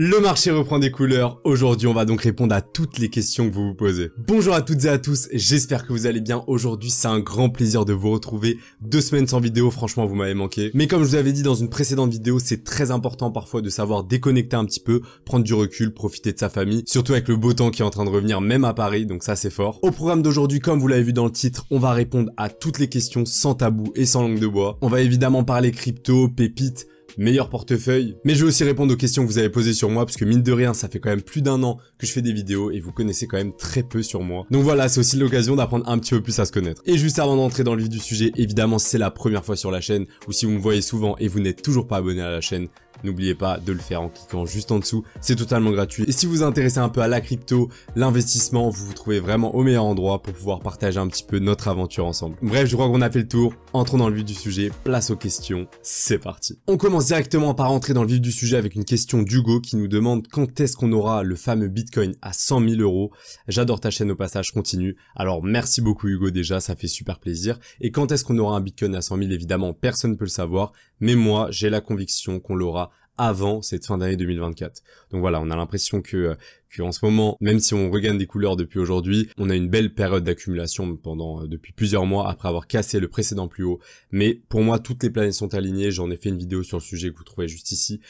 Le marché reprend des couleurs. Aujourd'hui, on va donc répondre à toutes les questions que vous vous posez. Bonjour à toutes et à tous, j'espère que vous allez bien. Aujourd'hui, c'est un grand plaisir de vous retrouver. 2 semaines sans vidéo, franchement, vous m'avez manqué. Mais comme je vous avais dit dans une précédente vidéo, c'est très important parfois de savoir déconnecter un petit peu, prendre du recul, profiter de sa famille, surtout avec le beau temps qui est en train de revenir, même à Paris, donc ça c'est fort. Au programme d'aujourd'hui, comme vous l'avez vu dans le titre, on va répondre à toutes les questions sans tabou et sans langue de bois. On va évidemment parler crypto, pépites, meilleur portefeuille, mais je vais aussi répondre aux questions que vous avez posées sur moi parce que mine de rien ça fait quand même plus d'1 an que je fais des vidéos et vous connaissez quand même très peu sur moi. Donc voilà, c'est aussi l'occasion d'apprendre un petit peu plus à se connaître. Et juste avant d'entrer dans le vif du sujet, évidemment si c'est la première fois sur la chaîne ou si vous me voyez souvent et vous n'êtes toujours pas abonné à la chaîne, n'oubliez pas de le faire en cliquant juste en dessous, c'est totalement gratuit. Et si vous vous intéressez un peu à la crypto, l'investissement, vous vous trouvez vraiment au meilleur endroit pour pouvoir partager un petit peu notre aventure ensemble. Bref, je crois qu'on a fait le tour, entrons dans le vif du sujet, place aux questions, c'est parti. On commence directement par rentrer dans le vif du sujet avec une question d'Hugo qui nous demande quand est-ce qu'on aura le fameux Bitcoin à 100 000 €. J'adore ta chaîne au passage, continue. Alors merci beaucoup Hugo déjà, ça fait super plaisir. Et quand est-ce qu'on aura un Bitcoin à 100 000, évidemment personne ne peut le savoir, mais moi j'ai la conviction qu'on l'aura avant cette fin d'année 2024. Donc voilà, on a l'impression que en ce moment, même si on regagne des couleurs depuis aujourd'hui, on a une belle période d'accumulation depuis plusieurs mois après avoir cassé le précédent plus haut. Mais pour moi, toutes les planètes sont alignées. J'en ai fait une vidéo sur le sujet que vous trouvez juste ici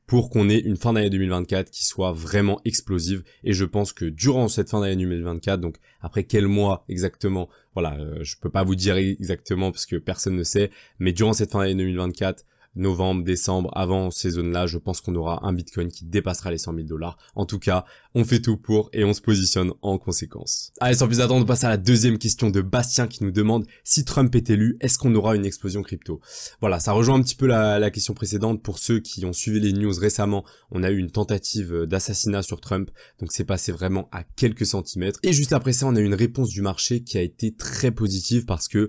pour qu'on ait une fin d'année 2024 qui soit vraiment explosive. Et je pense que durant cette fin d'année 2024, donc après quel mois exactement, voilà, je peux pas vous dire exactement parce que personne ne sait, mais durant cette fin d'année 2024, novembre, décembre, avant ces zones-là, je pense qu'on aura un Bitcoin qui dépassera les 100 000 $. En tout cas, on fait tout pour et on se positionne en conséquence. Allez, sans plus attendre, on passe à la deuxième question de Bastien qui nous demande si Trump est élu, est-ce qu'on aura une explosion crypto? Voilà, ça rejoint un petit peu la question précédente. Pour ceux qui ont suivi les news récemment, on a eu une tentative d'assassinat sur Trump, donc c'est passé vraiment à quelques centimètres. Et juste après ça, on a eu une réponse du marché qui a été très positive parce que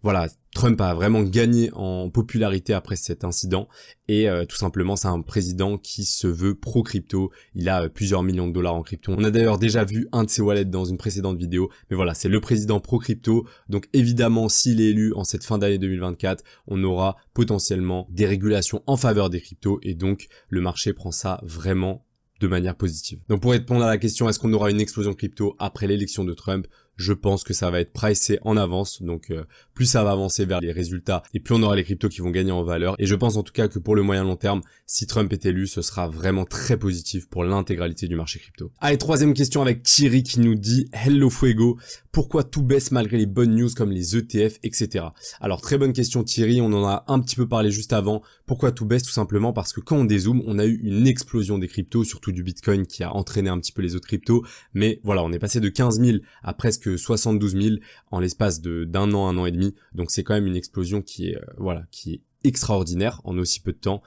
voilà, Trump a vraiment gagné en popularité après cet incident et tout simplement c'est un président qui se veut pro-crypto, il a plusieurs millions de dollars en crypto. On a d'ailleurs déjà vu un de ses wallets dans une précédente vidéo, mais voilà, c'est le président pro-crypto, donc évidemment s'il est élu en cette fin d'année 2024, on aura potentiellement des régulations en faveur des cryptos et donc le marché prend ça vraiment de manière positive. Donc pour répondre à la question est-ce qu'on aura une explosion crypto après l'élection de Trump, je pense que ça va être pricé en avance, donc plus ça va avancer vers les résultats et plus on aura les cryptos qui vont gagner en valeur. Et je pense en tout cas que pour le moyen long terme, si Trump est élu, ce sera vraiment très positif pour l'intégralité du marché crypto. Allez, troisième question avec Thierry qui nous dit « Hello Fuego, pourquoi tout baisse malgré les bonnes news comme les ETF, etc. » Alors très bonne question Thierry, on en a un petit peu parlé juste avant. Pourquoi tout baisse? Tout simplement parce que quand on dézoome, on a eu une explosion des cryptos, surtout du Bitcoin qui a entraîné un petit peu les autres cryptos. Mais voilà, on est passé de 15 000 à presque 72 000 en l'espace d'un an, 1 an et demi. Donc c'est quand même une explosion qui est qui est extraordinaire en aussi peu de temps.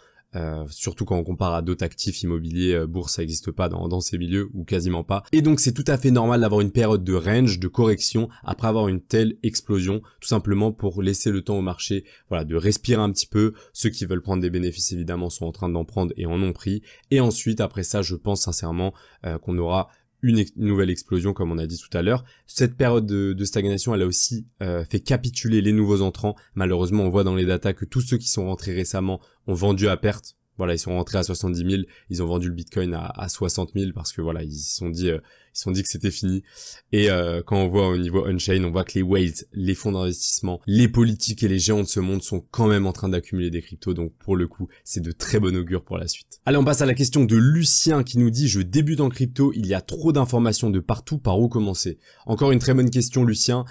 Surtout quand on compare à d'autres actifs immobiliers, bourse, ça n'existe pas dans ces milieux ou quasiment pas. Et donc c'est tout à fait normal d'avoir une période de range, de correction après avoir une telle explosion, tout simplement pour laisser le temps au marché, voilà, de respirer un petit peu. Ceux qui veulent prendre des bénéfices évidemment sont en train d'en prendre et en ont pris. Et ensuite après ça, je pense sincèrement qu'on aura une nouvelle explosion comme on a dit tout à l'heure. Cette période de stagnation, elle a aussi fait capituler les nouveaux entrants. Malheureusement, on voit dans les datas que tous ceux qui sont rentrés récemment ont vendu à perte. Voilà, ils sont rentrés à 70 000, ils ont vendu le Bitcoin à 60 000 parce que voilà, ils se sont dit que c'était fini. Et quand on voit au niveau on-chain, on voit que les whales, les fonds d'investissement, les politiques et les géants de ce monde sont quand même en train d'accumuler des cryptos. Donc pour le coup, c'est de très bon augure pour la suite. Allez, on passe à la question de Lucien qui nous dit « Je débute en crypto, il y a trop d'informations de partout, par où commencer ?» Encore une très bonne question Lucien.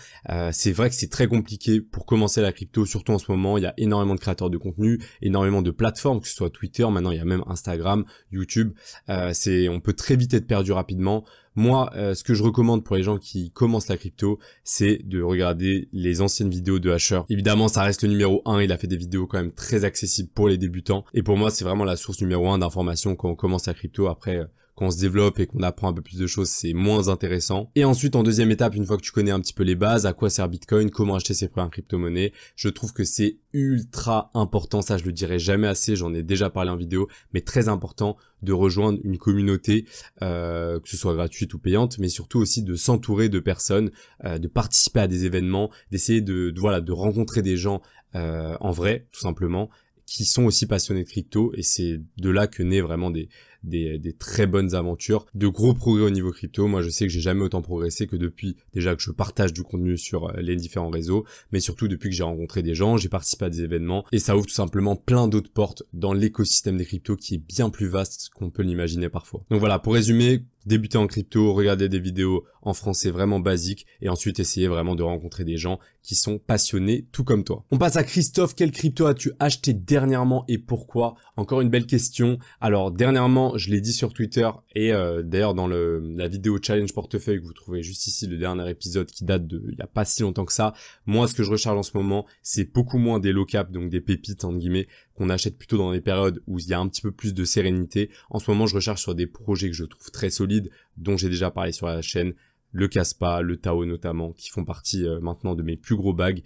C'est vrai que c'est très compliqué pour commencer la crypto, surtout en ce moment. Il y a énormément de créateurs de contenu, énormément de plateformes, que ce soit Twitter, maintenant il y a même Instagram, YouTube. On peut très vite être perdu rapidement. Moi, ce que je recommande pour les gens qui commencent la crypto, c'est de regarder les anciennes vidéos de Asher. Évidemment, ça reste le numéro 1, il a fait des vidéos quand même très accessibles pour les débutants. Et pour moi, c'est vraiment la source numéro 1 d'informations quand on commence la crypto. Après, quand on se développe et qu'on apprend un peu plus de choses, c'est moins intéressant. Et ensuite, en deuxième étape, une fois que tu connais un petit peu les bases, à quoi sert Bitcoin, comment acheter ses premières crypto-monnaies, je trouve que c'est ultra important, ça je le dirai jamais assez, j'en ai déjà parlé en vidéo, mais très important de rejoindre une communauté, que ce soit gratuite ou payante, mais surtout aussi de s'entourer de personnes, de participer à des événements, d'essayer de rencontrer des gens en vrai, tout simplement, qui sont aussi passionnés de crypto, et c'est de là que naît vraiment des des très bonnes aventures, de gros progrès au niveau crypto. Moi je sais que j'ai jamais autant progressé que depuis déjà que je partage du contenu sur les différents réseaux, mais surtout depuis que j'ai rencontré des gens, j'ai participé à des événements et ça ouvre tout simplement plein d'autres portes dans l'écosystème des cryptos qui est bien plus vaste qu'on peut l'imaginer parfois. Donc voilà, pour résumer, débuter en crypto, regarder des vidéos en français vraiment basiques et ensuite essayer vraiment de rencontrer des gens qui sont passionnés tout comme toi. On passe à Christophe. Quelle crypto as-tu acheté dernièrement et pourquoi? Encore une belle question. Alors dernièrement, je l'ai dit sur Twitter et d'ailleurs dans la vidéo challenge portefeuille que vous trouverez juste ici, le dernier épisode qui date de il y a pas si longtemps que ça. Moi, ce que je recharge en ce moment, c'est beaucoup moins des low cap, donc des pépites entre guillemets, qu'on achète plutôt dans les périodes où il y a un petit peu plus de sérénité. En ce moment, je recharge sur des projets que je trouve très solides, dont j'ai déjà parlé sur la chaîne, le Kaspa, le Tao notamment, qui font partie maintenant de mes plus gros bags.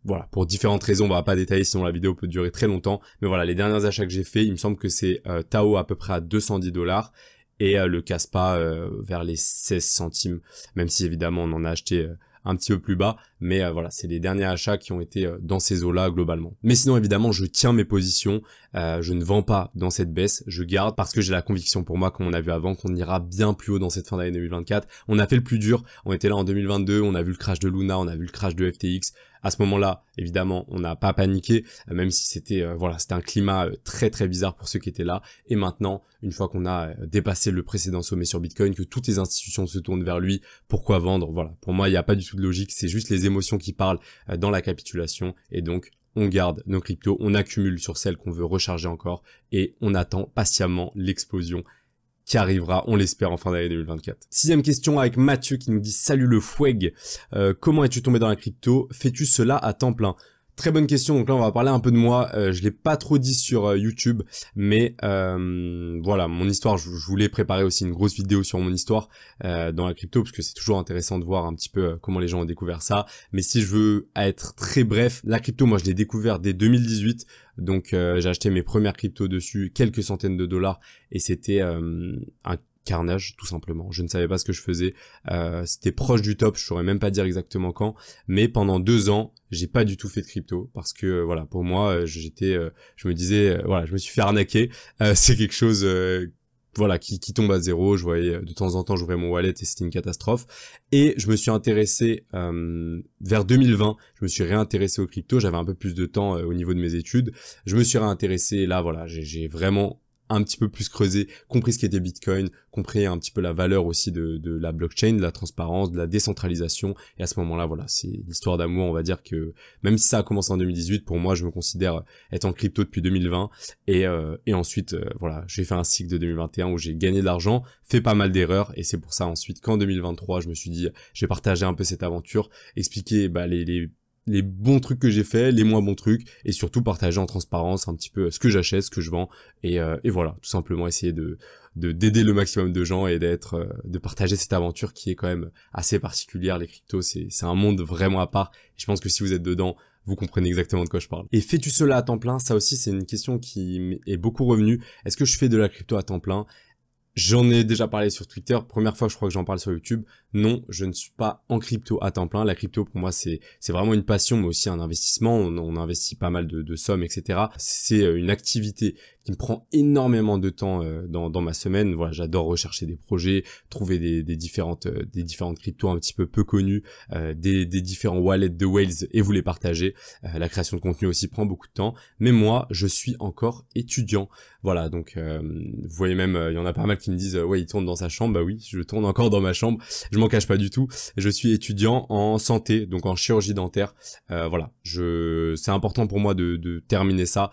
Voilà, pour différentes raisons, on va pas détailler sinon la vidéo peut durer très longtemps. Mais voilà, les derniers achats que j'ai fait, il me semble que c'est Tao à peu près à 210$ et le Kaspa vers les 16 centimes, même si évidemment on en a acheté un petit peu plus bas, mais voilà, c'est les derniers achats qui ont été dans ces eaux-là globalement. Mais sinon évidemment, je tiens mes positions, je ne vends pas dans cette baisse, je garde parce que j'ai la conviction pour moi, comme on a vu avant, qu'on ira bien plus haut dans cette fin d'année 2024. On a fait le plus dur, on était là en 2022, on a vu le crash de Luna, on a vu le crash de FTX. À ce moment-là, évidemment, on n'a pas paniqué, même si c'était voilà, c'était un climat très très bizarre pour ceux qui étaient là. Et maintenant, une fois qu'on a dépassé le précédent sommet sur Bitcoin, que toutes les institutions se tournent vers lui, pourquoi vendre? Voilà, pour moi, il n'y a pas du tout de logique, c'est juste les émotions qui parlent dans la capitulation. Et donc, on garde nos cryptos, on accumule sur celles qu'on veut recharger encore et on attend patiemment l'explosion qui arrivera, on l'espère, en fin d'année 2024. Sixième question avec Mathieu qui nous dit « Salut le Foueg, comment es-tu tombé dans la crypto? Fais-tu cela à temps plein ?» Très bonne question, donc là on va parler un peu de moi, je l'ai pas trop dit sur YouTube, mais voilà, mon histoire, je voulais préparer aussi une grosse vidéo sur mon histoire dans la crypto, parce que c'est toujours intéressant de voir un petit peu comment les gens ont découvert ça, mais si je veux être très bref, la crypto, moi je l'ai découvert dès 2018, donc j'ai acheté mes premières cryptos dessus, quelques centaines de dollars, et c'était un carnage tout simplement, je ne savais pas ce que je faisais, c'était proche du top, je saurais même pas dire exactement quand, mais pendant 2 ans j'ai pas du tout fait de crypto parce que voilà, pour moi je me disais voilà, je me suis fait arnaquer, c'est quelque chose voilà qui tombe à zéro. Je voyais de temps en temps, j'ouvrais mon wallet et c'était une catastrophe, et je me suis intéressé vers 2020, je me suis réintéressé aux cryptos, j'avais un peu plus de temps au niveau de mes études, je me suis réintéressé et là voilà, j'ai vraiment un petit peu plus creusé, compris ce qu'était Bitcoin, compris un petit peu la valeur aussi de la blockchain, de la transparence, de la décentralisation. Et à ce moment-là, voilà, c'est l'histoire d'amour. On va dire que même si ça a commencé en 2018, pour moi, je me considère être en crypto depuis 2020. Et ensuite, voilà, j'ai fait un cycle de 2021 où j'ai gagné de l'argent, fait pas mal d'erreurs. Et c'est pour ça ensuite qu'en 2023, je me suis dit, j'ai partagé un peu cette aventure, expliquer les bons trucs que j'ai fait, les moins bons trucs, et surtout partager en transparence un petit peu ce que j'achète, ce que je vends, et voilà, tout simplement essayer d'aider le maximum de gens et de partager cette aventure qui est quand même assez particulière. Les cryptos, c'est un monde vraiment à part, et je pense que si vous êtes dedans, vous comprenez exactement de quoi je parle. Et fais-tu cela à temps plein? Ça aussi, c'est une question qui est beaucoup revenue. Est-ce que je fais de la crypto à temps plein? J'en ai déjà parlé sur Twitter, première fois que je crois que j'en parle sur YouTube. Non, je ne suis pas en crypto à temps plein. La crypto pour moi c'est vraiment une passion, mais aussi un investissement. On investit pas mal de sommes, etc. C'est une activité qui me prend énormément de temps dans ma semaine. Voilà, j'adore rechercher des projets, trouver des différentes cryptos un petit peu peu connues, des différents wallets de whales et vous les partager. La création de contenu aussi prend beaucoup de temps, mais moi je suis encore étudiant. Voilà, donc vous voyez même, il y en a pas mal qui me disent ouais, il tourne dans sa chambre. Bah oui, je tourne encore dans ma chambre. Je m'en cache pas du tout. Je suis étudiant en santé, donc en chirurgie dentaire. Voilà, c'est important pour moi de terminer ça.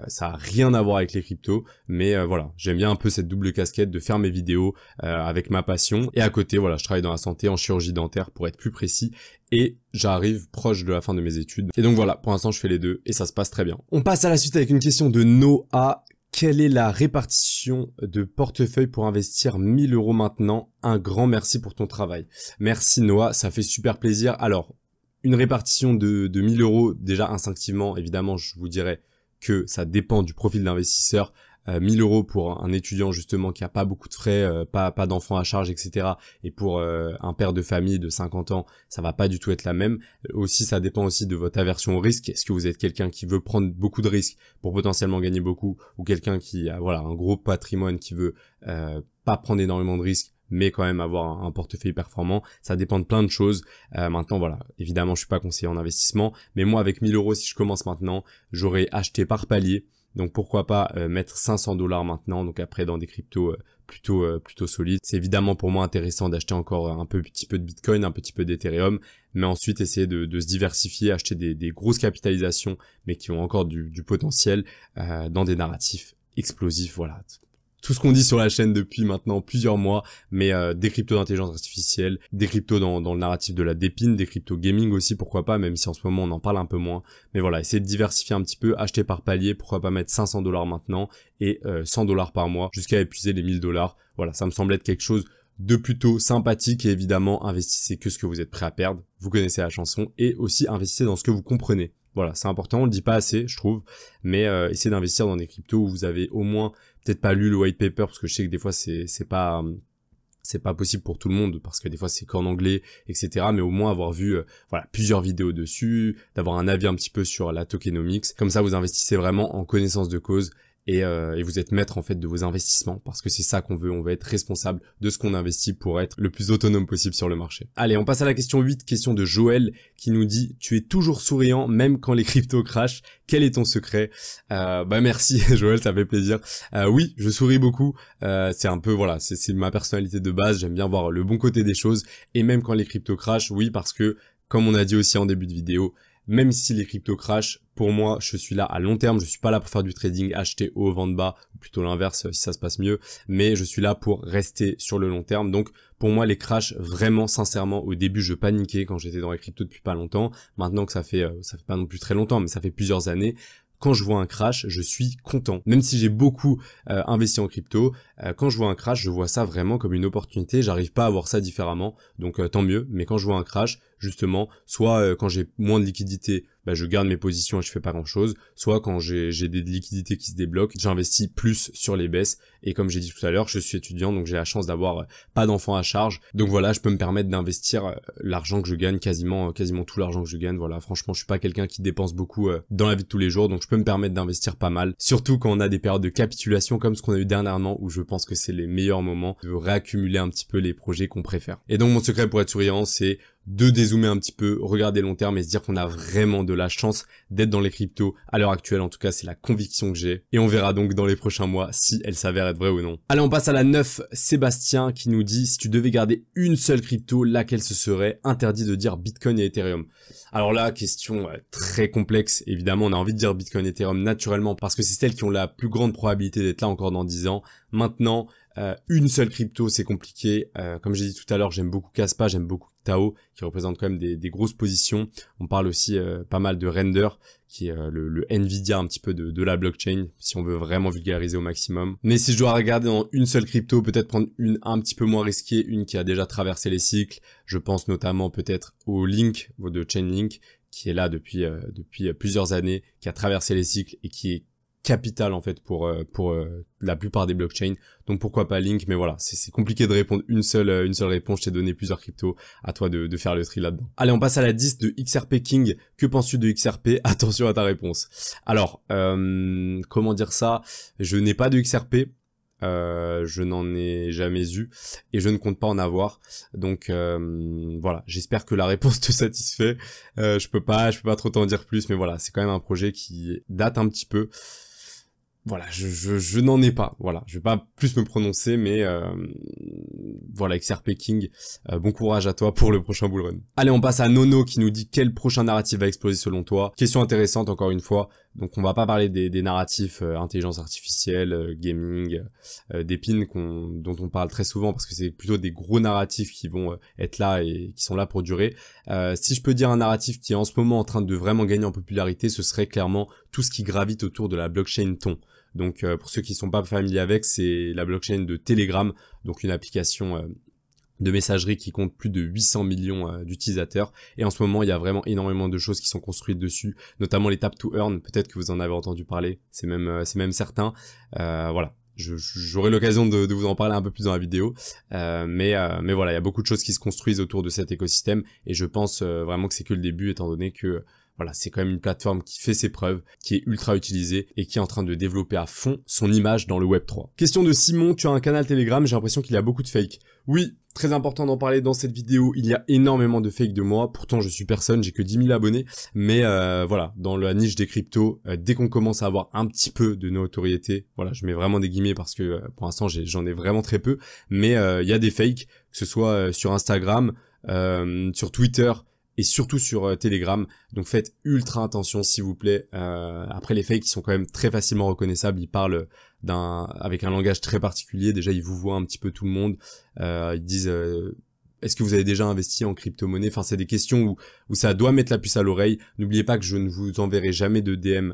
Ça a rien à voir avec les cryptos, mais voilà, j'aime bien un peu cette double casquette de faire mes vidéos avec ma passion. Et à côté, voilà, je travaille dans la santé en chirurgie dentaire pour être plus précis. Et j'arrive proche de la fin de mes études. Et donc voilà, pour l'instant, je fais les deux et ça se passe très bien. On passe à la suite avec une question de Noah. Quelle est la répartition de portefeuille pour investir 1000 € maintenant? Un grand merci pour ton travail. Merci Noah, ça fait super plaisir. Alors, une répartition de 1000 €, déjà instinctivement, évidemment, je vous dirais que ça dépend du profil d'investisseur. 1000 € pour un étudiant justement qui a pas beaucoup de frais, pas d'enfants à charge, etc. Et pour un père de famille de 50 ans, ça va pas du tout être la même. Aussi, ça dépend aussi de votre aversion au risque. Est-ce que vous êtes quelqu'un qui veut prendre beaucoup de risques pour potentiellement gagner beaucoup, ou quelqu'un qui a voilà un gros patrimoine qui veut pas prendre énormément de risques mais quand même avoir un portefeuille performant. Ça dépend de plein de choses. Maintenant, voilà, évidemment, je suis pas conseiller en investissement, mais moi, avec 1000 € si je commence maintenant, j'aurais acheté par palier. Donc pourquoi pas mettre 500 $ maintenant, donc après dans des cryptos plutôt solides. C'est évidemment pour moi intéressant d'acheter encore un petit peu de Bitcoin, un petit peu d'Ethereum, mais ensuite essayer de se diversifier, acheter des grosses capitalisations, mais qui ont encore du potentiel dans des narratifs explosifs, voilà. Tout ce qu'on dit sur la chaîne depuis maintenant plusieurs mois, mais des cryptos d'intelligence artificielle, des cryptos dans le narratif de la dépine, des cryptos gaming aussi, pourquoi pas, même si en ce moment on en parle un peu moins. Mais voilà, essayer de diversifier un petit peu, acheter par palier, pourquoi pas mettre 500 $ maintenant et 100 $ par mois jusqu'à épuiser les 1000 $. Voilà, ça me semble être quelque chose de plutôt sympathique, et évidemment, investissez que ce que vous êtes prêt à perdre. Vous connaissez la chanson, et aussi investissez dans ce que vous comprenez. Voilà, c'est important, on le dit pas assez, je trouve, mais essayez d'investir dans des cryptos où vous avez au moins peut-être pas lu le white paper, parce que je sais que des fois c'est pas possible pour tout le monde, parce que des fois c'est qu'en anglais, etc. Mais au moins avoir vu voilà plusieurs vidéos dessus, d'avoir un avis un petit peu sur la tokenomics. Comme ça, vous investissez vraiment en connaissance de cause. Et vous êtes maître en fait de vos investissements, parce que c'est ça qu'on veut, on va être responsable de ce qu'on investit pour être le plus autonome possible sur le marché. Allez, on passe à la question 8, question de Joël qui nous dit « Tu es toujours souriant même quand les cryptos crashent, quel est ton secret ?» Merci Joël, ça fait plaisir. Oui, je souris beaucoup, c'est un peu voilà, c'est ma personnalité de base, j'aime bien voir le bon côté des choses, et même quand les cryptos crashent, oui, parce que comme on a dit aussi en début de vidéo, même si les cryptos crashent, pour moi, je suis là à long terme, je suis pas là pour faire du trading, acheter haut, vendre bas, ou plutôt l'inverse si ça se passe mieux, mais je suis là pour rester sur le long terme. Donc, pour moi, les crashs, vraiment, sincèrement, au début, je paniquais quand j'étais dans les cryptos depuis pas longtemps. Maintenant que ça fait pas non plus très longtemps, mais ça fait plusieurs années. Quand je vois un crash, je suis content. Même si j'ai beaucoup investi en crypto, quand je vois un crash, je vois ça vraiment comme une opportunité. J'arrive pas à voir ça différemment, donc tant mieux. Mais quand je vois un crash, justement, soit quand j'ai moins de liquidité, je garde mes positions et je fais pas grand chose, soit quand j'ai des liquidités qui se débloquent, j'investis plus sur les baisses. Et comme j'ai dit tout à l'heure, je suis étudiant, donc j'ai la chance d'avoir pas d'enfants à charge, donc voilà, je peux me permettre d'investir l'argent que je gagne, quasiment tout l'argent que je gagne. Voilà, franchement, je suis pas quelqu'un qui dépense beaucoup dans la vie de tous les jours, donc je peux me permettre d'investir pas mal, surtout quand on a des périodes de capitulation comme ce qu'on a eu dernièrement, où je pense que c'est les meilleurs moments de réaccumuler un petit peu les projets qu'on préfère. Et donc mon secret pour être souriant, c'est de dézoomer un petit peu, regarder long terme et se dire qu'on a vraiment de la chance d'être dans les cryptos à l'heure actuelle. En tout cas, c'est la conviction que j'ai. Et on verra donc dans les prochains mois si elle s'avère être vraie ou non. Allez, on passe à la 9, Sébastien qui nous dit « Si tu devais garder une seule crypto, laquelle ce serait? Interdit de dire Bitcoin et Ethereum. » Alors là, question très complexe. Évidemment, on a envie de dire Bitcoin et Ethereum naturellement parce que c'est celles qui ont la plus grande probabilité d'être là encore dans 10 ans. Maintenant, une seule crypto, c'est compliqué. Comme j'ai dit tout à l'heure, j'aime beaucoup Kaspa, j'aime beaucoup Tao, qui représente quand même des grosses positions. On parle aussi pas mal de Render, qui est le Nvidia un petit peu de la blockchain, si on veut vraiment vulgariser au maximum. Mais si je dois regarder dans une seule crypto, peut-être prendre une un petit peu moins risquée, une qui a déjà traversé les cycles. Je pense notamment peut-être au Link, de Chainlink, qui est là depuis plusieurs années, qui a traversé les cycles et qui est capital en fait pour la plupart des blockchains. Donc pourquoi pas Link, mais voilà, c'est compliqué de répondre une seule réponse. Je t'ai donné plusieurs cryptos, à toi de faire le tri là-dedans. Allez, on passe à la 10 de XRP King. Que penses-tu de XRP? Attention à ta réponse. Alors, comment dire ça? Je n'ai pas de XRP. Je n'en ai jamais eu et je ne compte pas en avoir, donc voilà, j'espère que la réponse te satisfait. Je peux pas trop t'en dire plus, mais voilà, c'est quand même un projet qui date un petit peu. Voilà, je n'en ai pas, voilà, je vais pas plus me prononcer, mais voilà, XRP King, bon courage à toi pour le prochain bull run. Allez, on passe à Nono qui nous dit quel prochain narratif va exploser selon toi. Question intéressante encore une fois, donc on va pas parler des narratifs intelligence artificielle, gaming, d'épines dont on parle très souvent parce que c'est plutôt des gros narratifs qui vont être là et qui sont là pour durer. Si je peux dire un narratif qui est en ce moment en train de vraiment gagner en popularité, ce serait clairement tout ce qui gravite autour de la blockchain Ton. Donc pour ceux qui sont pas familiers avec, c'est la blockchain de Telegram, donc une application de messagerie qui compte plus de 800 millions d'utilisateurs. Et en ce moment, il y a vraiment énormément de choses qui sont construites dessus, notamment les Tap to Earn. Peut-être que vous en avez entendu parler, c'est même certain. Voilà. J'aurai l'occasion de vous en parler un peu plus dans la vidéo, mais voilà, il y a beaucoup de choses qui se construisent autour de cet écosystème et je pense vraiment que c'est que le début, étant donné que voilà, c'est quand même une plateforme qui fait ses preuves, qui est ultra utilisée et qui est en train de développer à fond son image dans le Web3. Question de Simon, tu as un canal Telegram, j'ai l'impression qu'il y a beaucoup de fakes. Oui, très important d'en parler dans cette vidéo, il y a énormément de fakes de moi, pourtant je suis personne, j'ai que 10 000 abonnés, mais voilà, dans la niche des cryptos, dès qu'on commence à avoir un petit peu de notoriété, voilà, je mets vraiment des guillemets parce que pour l'instant j'en ai vraiment très peu, mais il y a des fakes, que ce soit sur Instagram, sur Twitter, et surtout sur Telegram, donc faites ultra attention s'il vous plaît. Après les fakes ils sont quand même très facilement reconnaissables, ils parlent avec un langage très particulier, déjà ils vous voient un petit peu tout le monde, ils disent est-ce que vous avez déjà investi en crypto-monnaie? Enfin, c'est des questions où ça doit mettre la puce à l'oreille. N'oubliez pas que je ne vous enverrai jamais de DM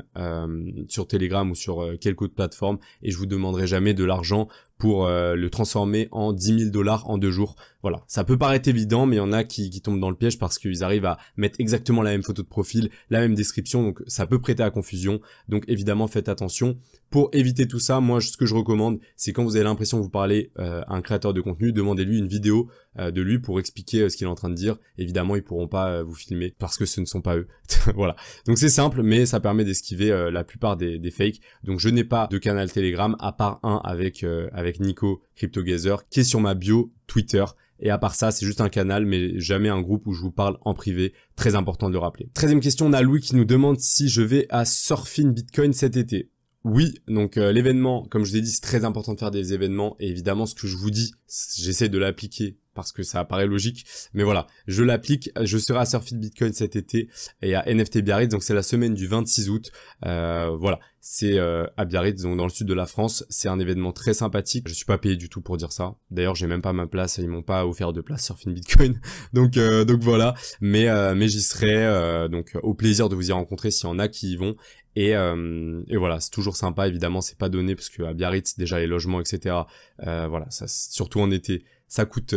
sur Telegram ou sur quelque autre plateforme et je vous demanderai jamais de l'argent pour le transformer en 10 000 $ en 2 jours. Voilà, ça peut paraître évident, mais il y en a qui tombent dans le piège parce qu'ils arrivent à mettre exactement la même photo de profil, la même description, donc ça peut prêter à confusion. Donc évidemment, faites attention. Pour éviter tout ça, moi, ce que je recommande, c'est quand vous avez l'impression que vous parlez à un créateur de contenu, demandez-lui une vidéo de lui pour expliquer ce qu'il est en train de dire. Évidemment, ils pourront pas vous filmer parce que ce ne sont pas eux. Voilà. Donc c'est simple, mais ça permet d'esquiver la plupart des fakes. Donc je n'ai pas de canal Telegram à part un avec Nico CryptoGazer qui est sur ma bio Twitter. Et à part ça, c'est juste un canal, mais jamais un groupe où je vous parle en privé. Très important de le rappeler. 13e question, on a Louis qui nous demande si je vais à Surfing Bitcoin cet été. Oui, donc l'événement, comme je vous ai dit, c'est très important de faire des événements. Et évidemment, ce que je vous dis, j'essaie de l'appliquer parce que ça paraît logique. Mais voilà, je l'applique. Je serai à Surfing Bitcoin cet été et à NFT Biarritz. Donc c'est la semaine du 26 août. Voilà, c'est à Biarritz, donc dans le sud de la France. C'est un événement très sympathique. Je suis pas payé du tout pour dire ça. D'ailleurs, j'ai même pas ma place. Ils m'ont pas offert de place Surfing Bitcoin. donc voilà. Mais j'y serai. Donc au plaisir de vous y rencontrer s'il y en a qui y vont. Et voilà, c'est toujours sympa. Évidemment, c'est pas donné parce que à Biarritz, déjà les logements, etc. Voilà, ça, surtout en été. Ça coûte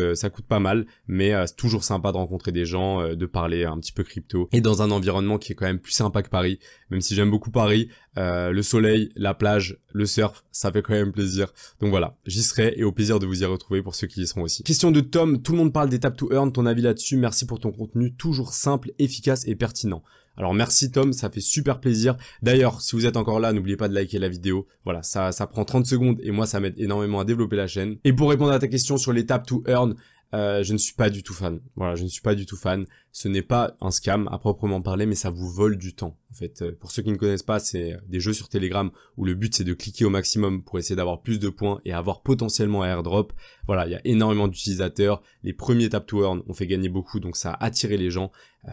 pas mal, mais c'est toujours sympa de rencontrer des gens, de parler un petit peu crypto et dans un environnement qui est quand même plus sympa que Paris. Même si j'aime beaucoup Paris, le soleil, la plage, le surf, ça fait quand même plaisir. Donc voilà, j'y serai et au plaisir de vous y retrouver pour ceux qui y seront aussi. Question de Tom, tout le monde parle des Tap to Earn, ton avis là-dessus? Merci pour ton contenu toujours simple, efficace et pertinent. Alors merci Tom, ça fait super plaisir. D'ailleurs, si vous êtes encore là, n'oubliez pas de liker la vidéo. Voilà, ça prend 30 secondes et moi ça m'aide énormément à développer la chaîne. Et pour répondre à ta question sur les Tap to Earn, je ne suis pas du tout fan. Voilà, je ne suis pas du tout fan. Ce n'est pas un scam à proprement parler, mais ça vous vole du temps. En fait, pour ceux qui ne connaissent pas, c'est des jeux sur Telegram où le but c'est de cliquer au maximum pour essayer d'avoir plus de points et avoir potentiellement un airdrop. Voilà, il y a énormément d'utilisateurs. Les premiers Tap to Earn ont fait gagner beaucoup, donc ça a attiré les gens.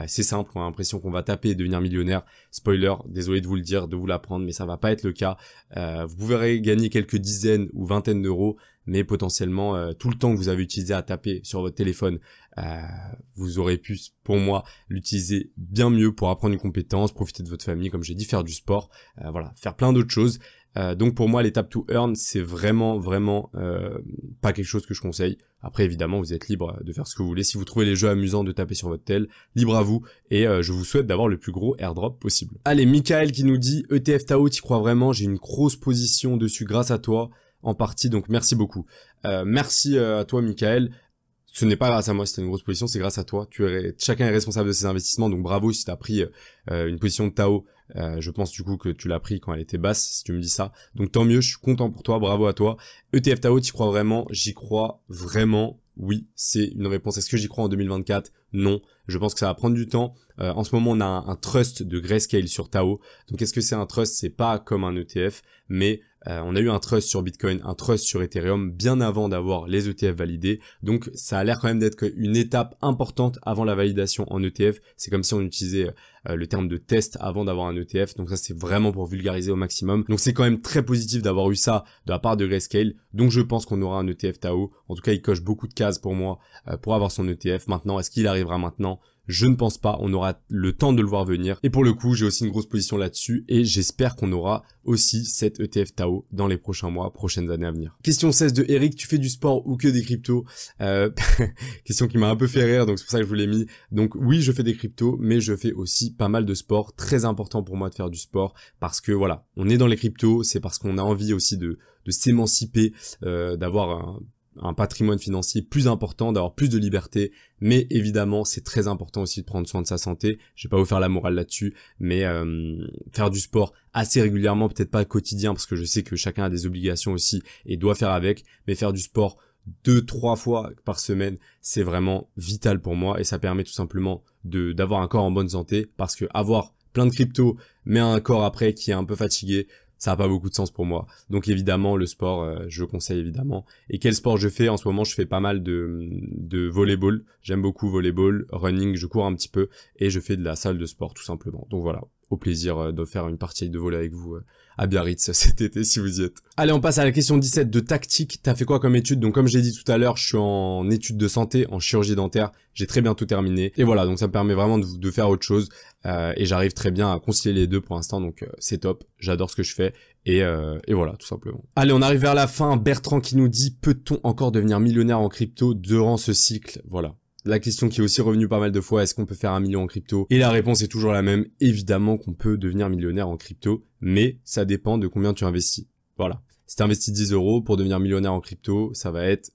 C'est simple, on a l'impression qu'on va taper et devenir millionnaire. Spoiler, désolé de vous le dire, de vous l'apprendre, mais ça va pas être le cas. Vous pouvez gagner quelques dizaines ou vingtaines d'euros, mais potentiellement tout le temps que vous avez utilisé à taper sur votre téléphone, vous aurez pu, pour moi, l'utiliser bien mieux pour apprendre une compétence, profiter de votre famille, comme j'ai dit, faire du sport, voilà, faire plein d'autres choses. Donc pour moi, les Tap to Earn, c'est vraiment pas quelque chose que je conseille. Après, évidemment, vous êtes libre de faire ce que vous voulez. Si vous trouvez les jeux amusants de taper sur votre tel, libre à vous. Et je vous souhaite d'avoir le plus gros airdrop possible. Allez, Michael qui nous dit, ETF Tao, t'y crois vraiment? J'ai une grosse position dessus grâce à toi, en partie, donc merci beaucoup. Merci à toi, Michael. Ce n'est pas grâce à moi si t'as une grosse position, c'est grâce à toi. Chacun est responsable de ses investissements, donc bravo si t'as pris une position de Tao. Je pense du coup que tu l'as pris quand elle était basse, si tu me dis ça. Donc tant mieux, je suis content pour toi, bravo à toi. ETF Tao, t'y crois vraiment? J'y crois vraiment. Oui, c'est une réponse. Est-ce que j'y crois en 2024? Non. Je pense que ça va prendre du temps. En ce moment, on a un trust de Grayscale sur Tao. Donc, est-ce que c'est un trust? C'est pas comme un ETF, mais on a eu un trust sur Bitcoin, un trust sur Ethereum bien avant d'avoir les ETF validés. Donc, ça a l'air quand même d'être une étape importante avant la validation en ETF. C'est comme si on utilisait le terme de test avant d'avoir un ETF. Donc, ça, c'est vraiment pour vulgariser au maximum. Donc, c'est quand même très positif d'avoir eu ça de la part de Grayscale. Donc, je pense qu'on aura un ETF Tao. En tout cas, il coche beaucoup de cases pour moi pour avoir son ETF. Maintenant, est-ce qu'il arrivera maintenant? Je ne pense pas, on aura le temps de le voir venir. Et pour le coup, j'ai aussi une grosse position là-dessus et j'espère qu'on aura aussi cet ETF Tao dans les prochains mois, prochaines années à venir. Question 16 de Eric, tu fais du sport ou que des cryptos? Question qui m'a un peu fait rire, donc c'est pour ça que je vous l'ai mis. Donc oui, je fais des cryptos, mais je fais aussi pas mal de sport. Très important pour moi de faire du sport parce que voilà, on est dans les cryptos, c'est parce qu'on a envie aussi de s'émanciper, d'avoir un patrimoine financier plus important, d'avoir plus de liberté, mais évidemment c'est très important aussi de prendre soin de sa santé. Je vais pas vous faire la morale là-dessus, mais faire du sport assez régulièrement, peut-être pas quotidien parce que je sais que chacun a des obligations aussi et doit faire avec, mais faire du sport 2-3 fois par semaine, c'est vraiment vital pour moi et ça permet tout simplement d'avoir un corps en bonne santé parce que avoir plein de cryptos mais un corps après qui est un peu fatigué, ça n'a pas beaucoup de sens pour moi. Donc évidemment, le sport, je conseille évidemment. Et quel sport je fais? En ce moment, je fais pas mal de volleyball. J'aime beaucoup volleyball, running, je cours un petit peu. Et je fais de la salle de sport, tout simplement. Donc voilà, au plaisir de faire une partie de volley avec vous à Biarritz cet été si vous y êtes. Allez, on passe à la question 17 de tactique. T'as fait quoi comme étude? Donc comme j'ai dit tout à l'heure, je suis en études de santé, en chirurgie dentaire. J'ai très bientôt terminé. Et voilà, donc ça me permet vraiment de faire autre chose. Et j'arrive très bien à concilier les deux pour l'instant, donc c'est top. J'adore ce que je fais. Et voilà, tout simplement. Allez, on arrive vers la fin. Bertrand qui nous dit, peut-on encore devenir millionnaire en crypto durant ce cycle? Voilà. La question qui est aussi revenue pas mal de fois, est-ce qu'on peut faire 1 million en crypto? Et la réponse est toujours la même. Évidemment qu'on peut devenir millionnaire en crypto, mais ça dépend de combien tu investis. Voilà. Si tu investis 10 € pour devenir millionnaire en crypto, ça va être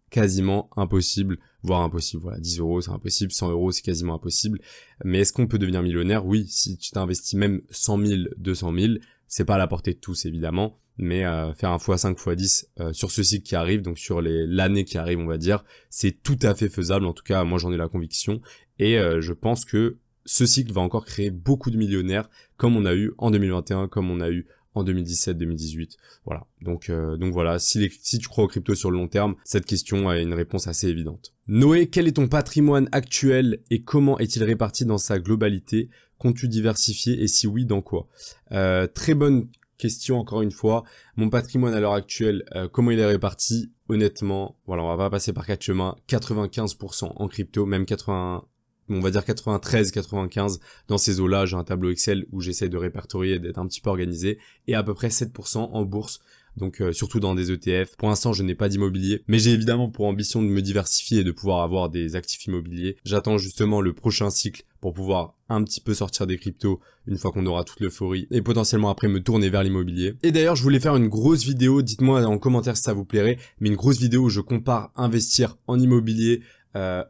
quasiment impossible, voire impossible. Voilà, 10 € c'est impossible, 100 € c'est quasiment impossible. Mais est-ce qu'on peut devenir millionnaire? Oui, si tu t'investis même 100 000, 200 000, c'est pas à la portée de tous évidemment, mais faire un x5, x10 sur ce cycle qui arrive, donc sur l'année qui arrive on va dire, c'est tout à fait faisable, en tout cas moi j'en ai la conviction, et je pense que ce cycle va encore créer beaucoup de millionnaires, comme on a eu en 2021, comme on a eu en 2017, 2018, voilà. Donc voilà, si tu crois aux cryptos sur le long terme, cette question a une réponse assez évidente. Noé, quel est ton patrimoine actuel et comment est-il réparti dans sa globalité? Comptes-tu diversifier et si oui, dans quoi? Très bonne question encore une fois. Mon patrimoine à l'heure actuelle, comment il est réparti? Honnêtement, voilà, on va pas passer par 4 chemins. 95% en crypto, même 80, on va dire 93, 95 dans ces eaux-là. J'ai un tableau Excel où j'essaie de répertorier et d'être un petit peu organisé, et à peu près 7% en bourse. Donc surtout dans des ETF. Pour l'instant, je n'ai pas d'immobilier, mais j'ai évidemment pour ambition de me diversifier et de pouvoir avoir des actifs immobiliers. J'attends justement le prochain cycle pour pouvoir un petit peu sortir des cryptos une fois qu'on aura toute l'euphorie et potentiellement après me tourner vers l'immobilier. Et d'ailleurs, je voulais faire une grosse vidéo, dites-moi en commentaire si ça vous plairait, mais une grosse vidéo où je compare investir en immobilier,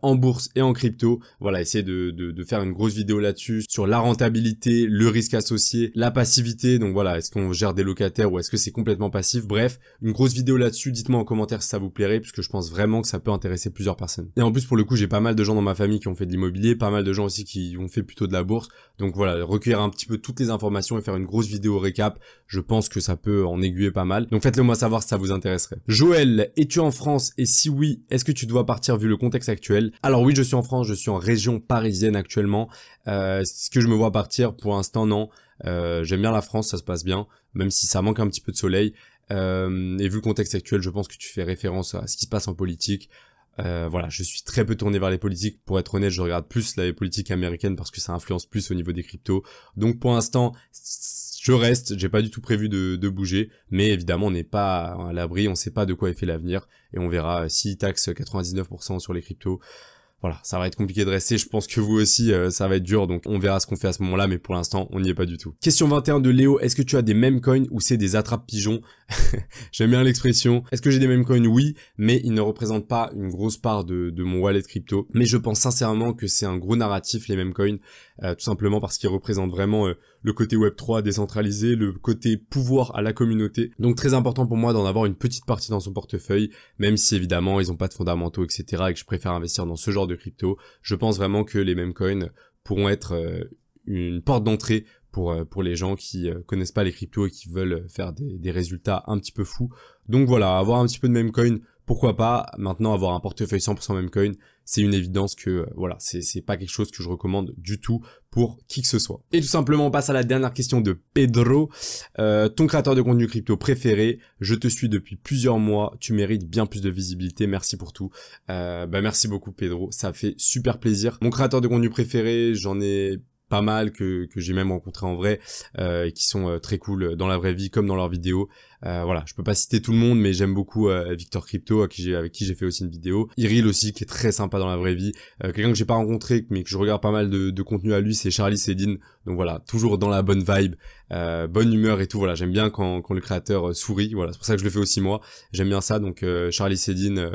en bourse et en crypto. Voilà, essayer de faire une grosse vidéo là-dessus sur la rentabilité, le risque associé, la passivité. Donc voilà, est-ce qu'on gère des locataires ou est-ce que c'est complètement passif? Bref, une grosse vidéo là-dessus. Dites-moi en commentaire si ça vous plairait, puisque je pense vraiment que ça peut intéresser plusieurs personnes. Et en plus, pour le coup, j'ai pas mal de gens dans ma famille qui ont fait de l'immobilier, pas mal de gens aussi qui ont fait plutôt de la bourse. Donc voilà, recueillir un petit peu toutes les informations et faire une grosse vidéo récap, je pense que ça peut en aiguiller pas mal. Donc faites-le moi savoir si ça vous intéresserait. Joël, es-tu en France? Et si oui, est-ce que tu dois partir vu le contexte actuel? Alors oui, je suis en France, je suis en région parisienne actuellement. Est-ce que je me vois partir? Pour l'instant, non. J'aime bien la France, ça se passe bien, même si ça manque un petit peu de soleil. Et vu le contexte actuel, je pense que tu fais référence à ce qui se passe en politique. Voilà, je suis très peu tourné vers les politiques. Pour être honnête, je regarde plus la politique américaine parce que ça influence plus au niveau des cryptos. Donc pour l'instant, je reste. J'ai pas du tout prévu de bouger, mais évidemment, on n'est pas à l'abri. On sait pas de quoi est fait l'avenir et on verra s'ils taxent 99% sur les cryptos. Voilà, ça va être compliqué de rester, je pense que vous aussi, ça va être dur, donc on verra ce qu'on fait à ce moment-là, mais pour l'instant, on n'y est pas du tout. Question 21 de Léo, est-ce que tu as des meme coins ou c'est des attrape-pigeons? J'aime bien l'expression. Est-ce que j'ai des meme coins? Oui, mais ils ne représentent pas une grosse part de mon wallet crypto. Mais je pense sincèrement que c'est un gros narratif, les meme coins, tout simplement parce qu'ils représentent vraiment le côté Web3 décentralisé, le côté pouvoir à la communauté. Donc très important pour moi d'en avoir une petite partie dans son portefeuille, même si évidemment ils n'ont pas de fondamentaux, etc. et que je préfère investir dans ce genre de crypto. Je pense vraiment que les meme coins pourront être une porte d'entrée pour les gens qui connaissent pas les cryptos et qui veulent faire des résultats un petit peu fous. Donc voilà, avoir un petit peu de meme coin, pourquoi pas. Maintenant, avoir un portefeuille 100% meme coin, c'est une évidence que voilà, c'est pas quelque chose que je recommande du tout pour qui que ce soit. Et tout simplement, on passe à la dernière question de Pedro. Ton créateur de contenu crypto préféré, je te suis depuis plusieurs mois, tu mérites bien plus de visibilité, merci pour tout. Merci beaucoup Pedro, ça fait super plaisir. Mon créateur de contenu préféré, j'en ai pas mal que j'ai même rencontré en vrai, qui sont très cool dans la vraie vie comme dans leurs vidéos. Voilà, je peux pas citer tout le monde, mais j'aime beaucoup Victor Crypto, avec qui j'ai fait aussi une vidéo. Iril aussi, qui est très sympa dans la vraie vie. Quelqu'un que j'ai pas rencontré, mais que je regarde pas mal de contenu à lui, c'est Charlie Sedin. Donc voilà, toujours dans la bonne vibe, bonne humeur et tout. Voilà, j'aime bien quand le créateur sourit. Voilà, c'est pour ça que je le fais aussi moi. J'aime bien ça. Donc Charlie Sedin,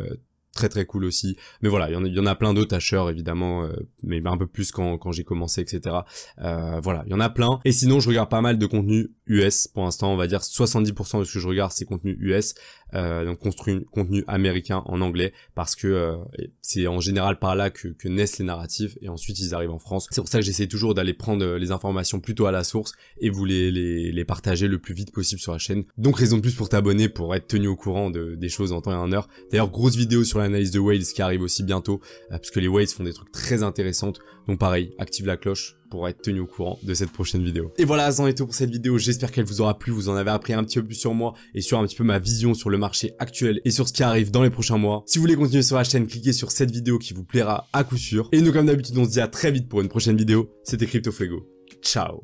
très cool aussi, mais voilà, il y en a plein d'autres, Asher évidemment, mais un peu plus quand j'ai commencé, etc. Voilà, il y en a plein. Et sinon, je regarde pas mal de contenu US pour l'instant, on va dire 70% de ce que je regarde c'est contenu US, donc contenu américain en anglais, parce que c'est en général par là que naissent les narratifs, et ensuite ils arrivent en France. C'est pour ça que j'essaie toujours d'aller prendre les informations plutôt à la source et vous les partager le plus vite possible sur la chaîne. Donc raison de plus pour t'abonner, pour être tenu au courant des choses en temps et en heure. D'ailleurs, grosse vidéo sur l'analyse de whales qui arrive aussi bientôt, parce que les whales font des trucs très intéressants. Donc pareil, active la cloche pour être tenu au courant de cette prochaine vidéo. Et voilà, c'en est tout pour cette vidéo. J'espère qu'elle vous aura plu, vous en avez appris un petit peu plus sur moi et sur un petit peu ma vision sur le marché actuel et sur ce qui arrive dans les prochains mois. Si vous voulez continuer sur la chaîne, cliquez sur cette vidéo qui vous plaira à coup sûr. Et nous, comme d'habitude, on se dit à très vite pour une prochaine vidéo. C'était CryptoFuego. Ciao.